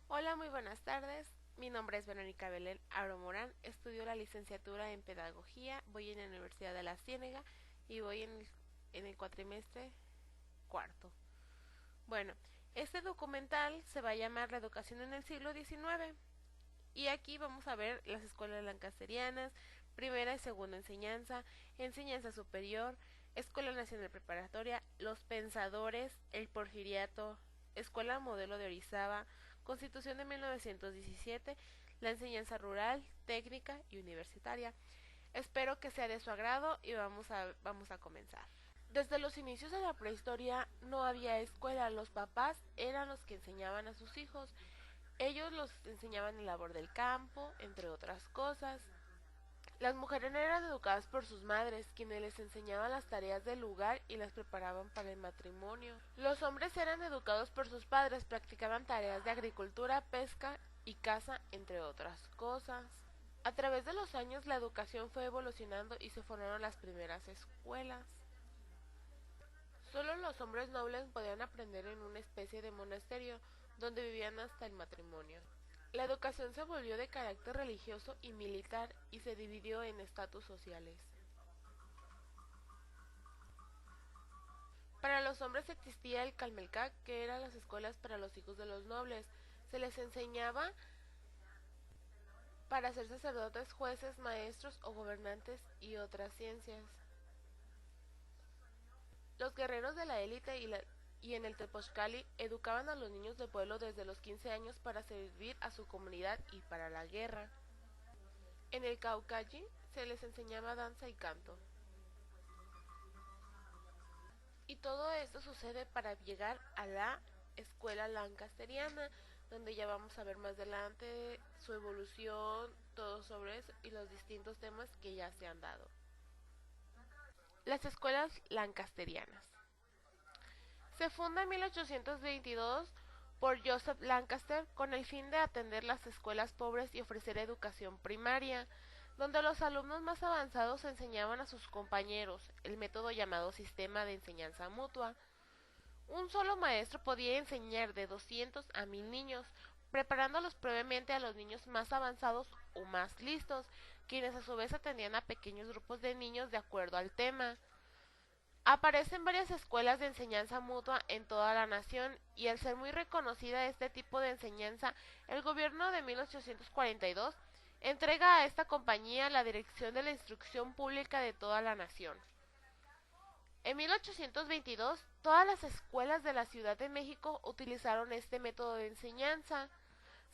Hola, muy buenas tardes. Mi nombre es Verónica Belén Aro Morán. Estudio la licenciatura en Pedagogía. Voy en la Universidad de La Ciénega y voy en el cuatrimestre cuarto. Bueno, este documental se va a llamar La educación en el siglo XIX. Y aquí vamos a ver las escuelas lancasterianas, primera y segunda enseñanza, enseñanza superior, Escuela Nacional Preparatoria, los pensadores, el porfiriato, Escuela Modelo de Orizaba, Constitución de 1917, la enseñanza rural, técnica y universitaria. Espero que sea de su agrado y vamos a comenzar. Desde los inicios de la prehistoria no había escuela, los papás eran los que enseñaban a sus hijos. Ellos los enseñaban el labor del campo, entre otras cosas. Las mujeres eran educadas por sus madres, quienes les enseñaban las tareas del lugar y las preparaban para el matrimonio. Los hombres eran educados por sus padres, practicaban tareas de agricultura, pesca y caza, entre otras cosas. A través de los años la educación fue evolucionando y se formaron las primeras escuelas. Solo los hombres nobles podían aprender en una especie de monasterio donde vivían hasta el matrimonio. La educación se volvió de carácter religioso y militar y se dividió en estatus sociales. Para los hombres existía el Calmelcac, que eran las escuelas para los hijos de los nobles. Se les enseñaba para ser sacerdotes, jueces, maestros o gobernantes y otras ciencias. Los guerreros de la élite y en el Tepochcali educaban a los niños del pueblo desde los 15 años para servir a su comunidad y para la guerra. En el Caucayi se les enseñaba danza y canto. Y todo esto sucede para llegar a la escuela lancasteriana, donde ya vamos a ver más adelante su evolución, todo sobre eso y los distintos temas que ya se han dado. Las escuelas lancasterianas. Se funda en 1822 por Joseph Lancaster con el fin de atender las escuelas pobres y ofrecer educación primaria, donde los alumnos más avanzados enseñaban a sus compañeros, el método llamado sistema de enseñanza mutua. Un solo maestro podía enseñar de 200 a 1000 niños, preparándolos previamente a los niños más avanzados o más listos, quienes a su vez atendían a pequeños grupos de niños de acuerdo al tema. Aparecen varias escuelas de enseñanza mutua en toda la nación y al ser muy reconocida este tipo de enseñanza, el gobierno de 1842 entrega a esta compañía la dirección de la instrucción pública de toda la nación. En 1822, todas las escuelas de la Ciudad de México utilizaron este método de enseñanza.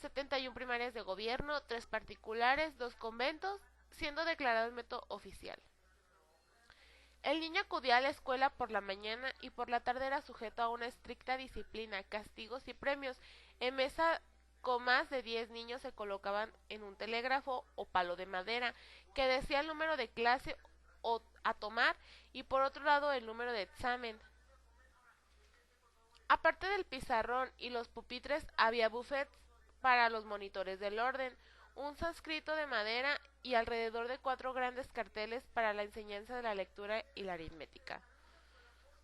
71 primarias de gobierno, 3 particulares, 2 conventos, siendo declarado el método oficial. El niño acudía a la escuela por la mañana y por la tarde era sujeto a una estricta disciplina, castigos y premios. En mesa con más de 10 niños se colocaban en un telégrafo o palo de madera que decía el número de clase a tomar y por otro lado el número de examen. Aparte del pizarrón y los pupitres había buffets para los monitores del orden, un sánscrito de madera y alrededor de 4 grandes carteles para la enseñanza de la lectura y la aritmética.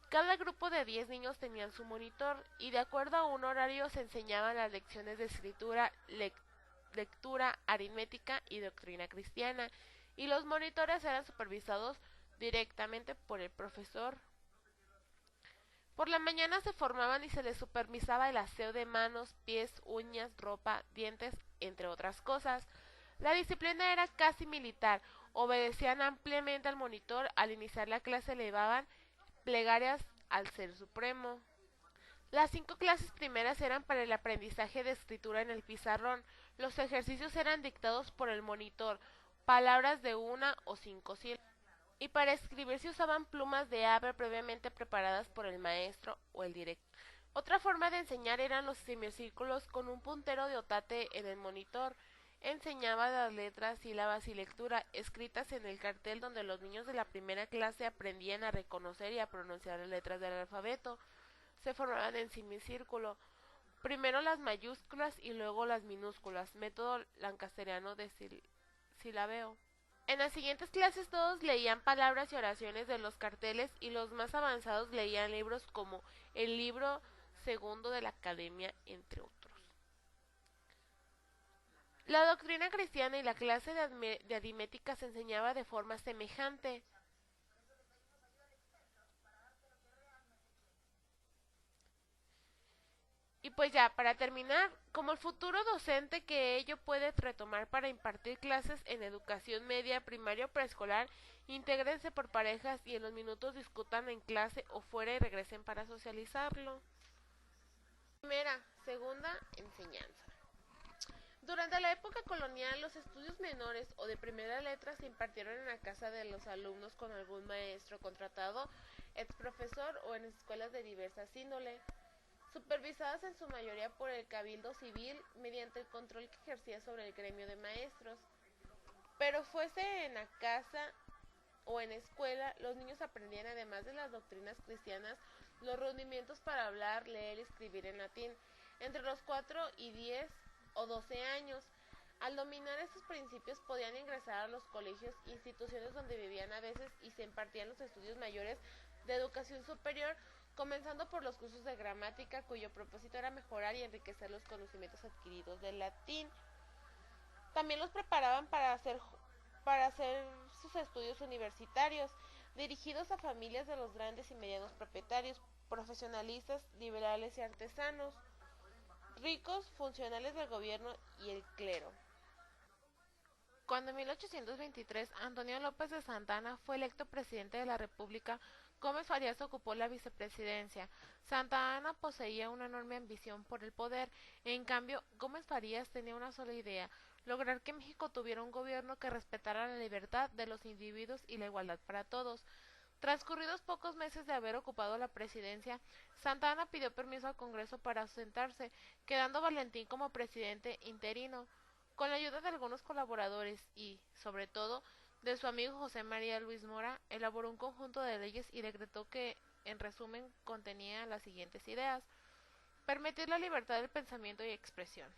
Cada grupo de 10 niños tenían su monitor y de acuerdo a un horario se enseñaban las lecciones de escritura, lectura, aritmética y doctrina cristiana, y los monitores eran supervisados directamente por el profesor. Por la mañana se formaban y se les supervisaba el aseo de manos, pies, uñas, ropa, dientes, entre otras cosas. La disciplina era casi militar, obedecían ampliamente al monitor, al iniciar la clase elevaban plegarias al Ser Supremo. Las 5 clases primeras eran para el aprendizaje de escritura en el pizarrón, los ejercicios eran dictados por el monitor, palabras de 1 o 5 sílabas. Y para escribir se usaban plumas de ave previamente preparadas por el maestro o el director. Otra forma de enseñar eran los semicírculos con un puntero de otate en el monitor. Enseñaba las letras, sílabas y lectura escritas en el cartel donde los niños de la primera clase aprendían a reconocer y a pronunciar las letras del alfabeto. Se formaban en semicírculo. Primero las mayúsculas y luego las minúsculas, método lancasteriano de silabeo. En las siguientes clases todos leían palabras y oraciones de los carteles y los más avanzados leían libros como el libro segundo de la Academia, entre otros. doctrina cristiana y la clase de aritmética se enseñaba de forma semejante. Y pues ya, para terminar, como el futuro docente que ello puede retomar para impartir clases en educación media, primaria o preescolar, intégrense por parejas y en los minutos discutan en clase o fuera y regresen para socializarlo. Primera, segunda, enseñanza. Durante la época colonial, los estudios menores o de primera letra se impartieron en la casa de los alumnos con algún maestro contratado, ex profesor o en escuelas de diversas índole, supervisadas en su mayoría por el cabildo civil mediante el control que ejercía sobre el gremio de maestros. Pero fuese en la casa o en escuela, los niños aprendían además de las doctrinas cristianas los rudimientos para hablar, leer y escribir en latín, entre los 4 y 10 o 12 años. Al dominar estos principios podían ingresar a los colegios, instituciones donde vivían a veces y se impartían los estudios mayores de educación superior, comenzando por los cursos de gramática, cuyo propósito era mejorar y enriquecer los conocimientos adquiridos del latín. También los preparaban para hacer sus estudios universitarios, dirigidos a familias de los grandes y medianos propietarios, profesionalistas, liberales y artesanos, ricos, funcionales del gobierno y el clero. Cuando en 1823 Antonio López de Santa Anna fue electo presidente de la República, Gómez Farías ocupó la vicepresidencia. Santa Anna poseía una enorme ambición por el poder. En cambio, Gómez Farías tenía una sola idea: lograr que México tuviera un gobierno que respetara la libertad de los individuos y la igualdad para todos. Transcurridos pocos meses de haber ocupado la presidencia, Santa Anna pidió permiso al Congreso para ausentarse, quedando Valentín como presidente interino. Con la ayuda de algunos colaboradores y, sobre todo, de su amigo José María Luis Mora, elaboró un conjunto de leyes y decretó que, en resumen, contenía las siguientes ideas: permitir la libertad del pensamiento y expresión,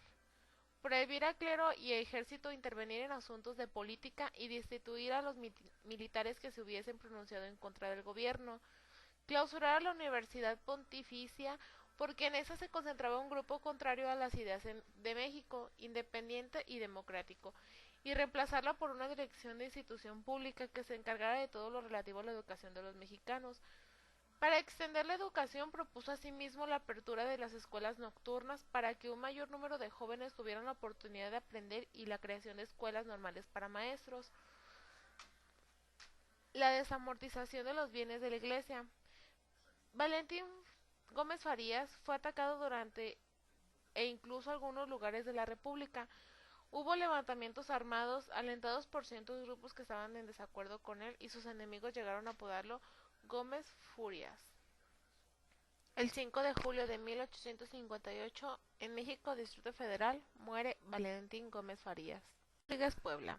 prohibir al clero y ejército intervenir en asuntos de política y destituir a los militares que se hubiesen pronunciado en contra del gobierno, clausurar la Universidad Pontificia porque en esa se concentraba un grupo contrario a las ideas de México, independiente y democrático, y reemplazarla por una dirección de institución pública que se encargara de todo lo relativo a la educación de los mexicanos. Para extender la educación propuso asimismo la apertura de las escuelas nocturnas para que un mayor número de jóvenes tuvieran la oportunidad de aprender y la creación de escuelas normales para maestros. La desamortización de los bienes de la Iglesia. Valentín Gómez Farías fue atacado durante e incluso algunos lugares de la República. Hubo levantamientos armados alentados por ciertos grupos que estaban en desacuerdo con él y sus enemigos llegaron a apodarlo Gómez Furias. El 5 de julio de 1858, en México, Distrito Federal, muere Valentín Gómez Farías. Rodríguez Puebla.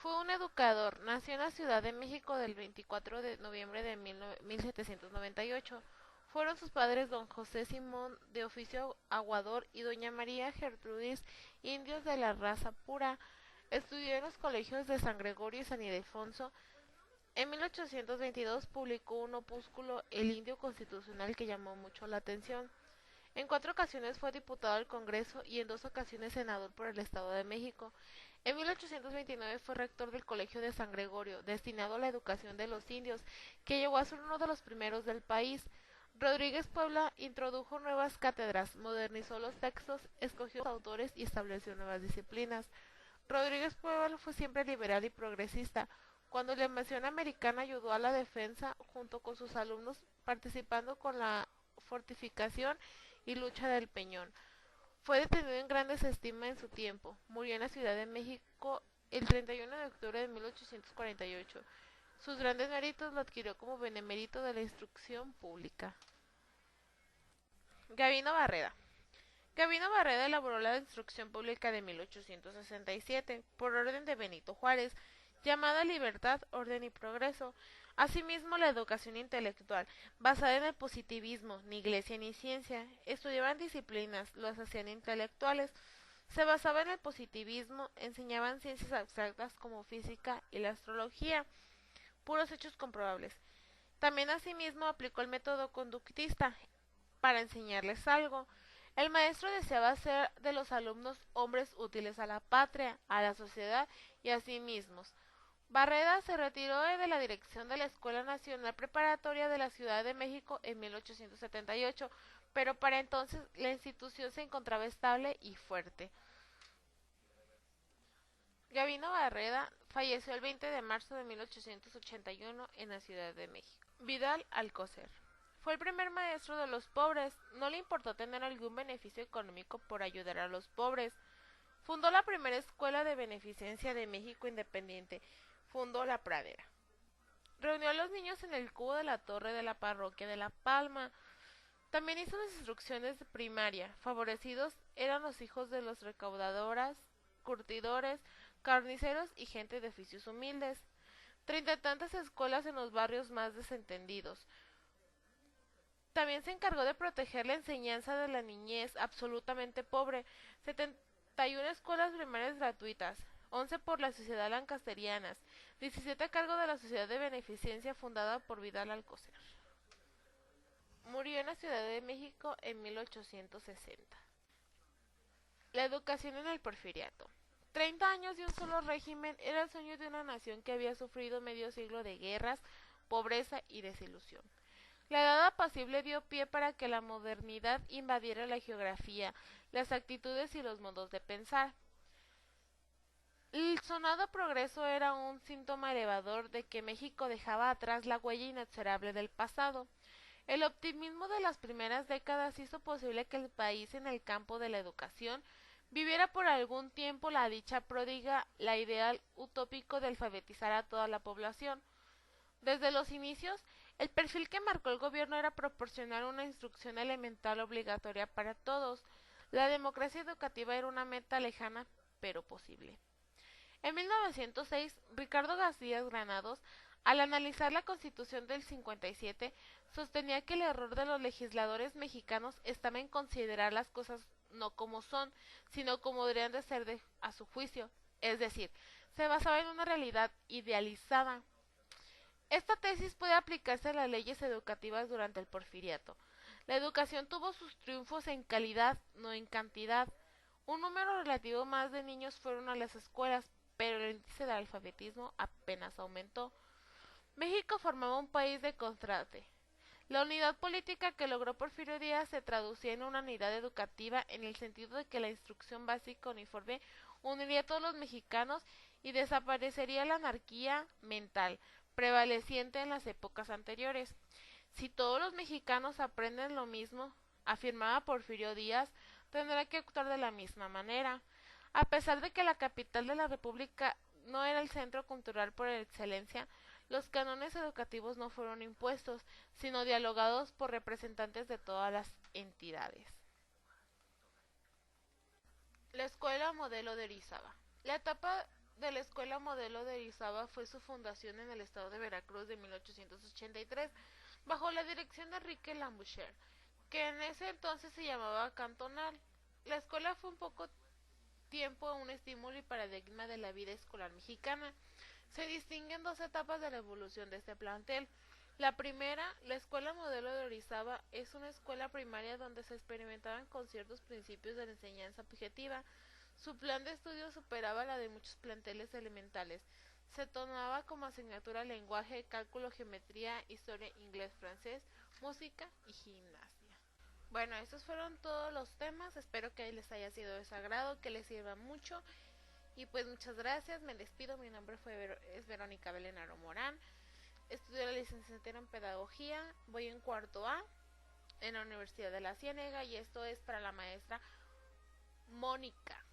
Fue un educador. Nació en la Ciudad de México del 24 de noviembre de 1798. Fueron sus padres don José Simón, de oficio aguador, y doña María Gertrudis, indios de la raza pura. Estudió en los colegios de San Gregorio y San Ildefonso. En 1822 publicó un opúsculo, El Indio Constitucional, que llamó mucho la atención. En 4 ocasiones fue diputado al Congreso y en 2 ocasiones senador por el Estado de México. En 1829 fue rector del Colegio de San Gregorio, destinado a la educación de los indios, que llegó a ser uno de los primeros del país. Rodríguez Puebla introdujo nuevas cátedras, modernizó los textos, escogió autores y estableció nuevas disciplinas. Rodríguez Puebla fue siempre liberal y progresista. Cuando la invasión americana ayudó a la defensa, junto con sus alumnos, participando con la fortificación y lucha del Peñón. Fue detenido en gran desestima en su tiempo. Murió en la Ciudad de México el 31 de octubre de 1848. Sus grandes méritos lo adquirió como benemérito de la instrucción pública. Gabino Barreda. Gabino Barreda elaboró la Instrucción Pública de 1867, por orden de Benito Juárez, llamada Libertad, Orden y Progreso. Asimismo, la educación intelectual, basada en el positivismo, ni iglesia ni ciencia, estudiaban disciplinas, los hacían intelectuales. Se basaba en el positivismo, enseñaban ciencias abstractas como física y la astrología, puros hechos comprobables. También asimismo aplicó el método conductista para enseñarles algo. El maestro deseaba hacer de los alumnos hombres útiles a la patria, a la sociedad y a sí mismos. Barreda se retiró de la dirección de la Escuela Nacional Preparatoria de la Ciudad de México en 1878, pero para entonces la institución se encontraba estable y fuerte. Gabino Barreda falleció el 20 de marzo de 1881 en la Ciudad de México. Vidal Alcocer. Fue el primer maestro de los pobres. No le importó tener algún beneficio económico por ayudar a los pobres. Fundó la primera escuela de beneficencia de México independiente. Fundó La Pradera. Reunió a los niños en el cubo de la torre de la parroquia de La Palma. También hizo las instrucciones de primaria. Favorecidos eran los hijos de los recaudadoras, curtidores, carniceros y gente de oficios humildes. 30 y tantas escuelas en los barrios más desentendidos. También se encargó de proteger la enseñanza de la niñez absolutamente pobre. 71 escuelas primarias gratuitas, 11 por la Sociedad Lancasterianas, 17 a cargo de la Sociedad de Beneficencia fundada por Vidal Alcocer. Murió en la Ciudad de México en 1860. La educación en el Porfiriato. 30 años de un solo régimen era el sueño de una nación que había sufrido medio siglo de guerras, pobreza y desilusión. La edad apacible dio pie para que la modernidad invadiera la geografía, las actitudes y los modos de pensar. El sonado progreso era un síntoma elevador de que México dejaba atrás la huella inexorable del pasado. El optimismo de las primeras décadas hizo posible que el país en el campo de la educación viviera por algún tiempo la dicha pródiga, la ideal utópico de alfabetizar a toda la población. Desde los inicios, el perfil que marcó el gobierno era proporcionar una instrucción elemental obligatoria para todos. La democracia educativa era una meta lejana, pero posible. En 1906, Ricardo García Granados, al analizar la Constitución del 57, sostenía que el error de los legisladores mexicanos estaba en considerar las cosas no como son, sino como deberían de ser a su juicio, es decir, se basaba en una realidad idealizada. Esta tesis puede aplicarse a las leyes educativas durante el Porfiriato. La educación tuvo sus triunfos en calidad, no en cantidad. Un número relativo más de niños fueron a las escuelas, pero el índice de alfabetismo apenas aumentó. México formaba un país de contraste. La unidad política que logró Porfirio Díaz se traducía en una unidad educativa en el sentido de que la instrucción básica uniforme uniría a todos los mexicanos y desaparecería la anarquía mental prevaleciente en las épocas anteriores. Si todos los mexicanos aprenden lo mismo, afirmaba Porfirio Díaz, tendrá que actuar de la misma manera. A pesar de que la capital de la República no era el centro cultural por excelencia, los cánones educativos no fueron impuestos, sino dialogados por representantes de todas las entidades. La Escuela Modelo de Orizaba. La etapa de la Escuela Modelo de Orizaba fue su fundación en el estado de Veracruz de 1883, bajo la dirección de Enrique Lambucher, que en ese entonces se llamaba Cantonal. La escuela fue un poco tiempo un estímulo y paradigma de la vida escolar mexicana. Se distinguen dos etapas de la evolución de este plantel. La primera, la Escuela Modelo de Orizaba, es una escuela primaria donde se experimentaban con ciertos principios de la enseñanza objetiva. Su plan de estudio superaba la de muchos planteles elementales. Se tomaba como asignatura lenguaje, cálculo, geometría, historia, inglés, francés, música y gimnasia. Bueno, estos fueron todos los temas. Espero que les haya sido de su agrado, que les sirva mucho. Y pues muchas gracias, me despido. Mi nombre es Verónica Belén Aro Morán. Estudio la licenciatura en Pedagogía. Voy en cuarto A en la Universidad de la Ciénega y esto es para la maestra Mónica.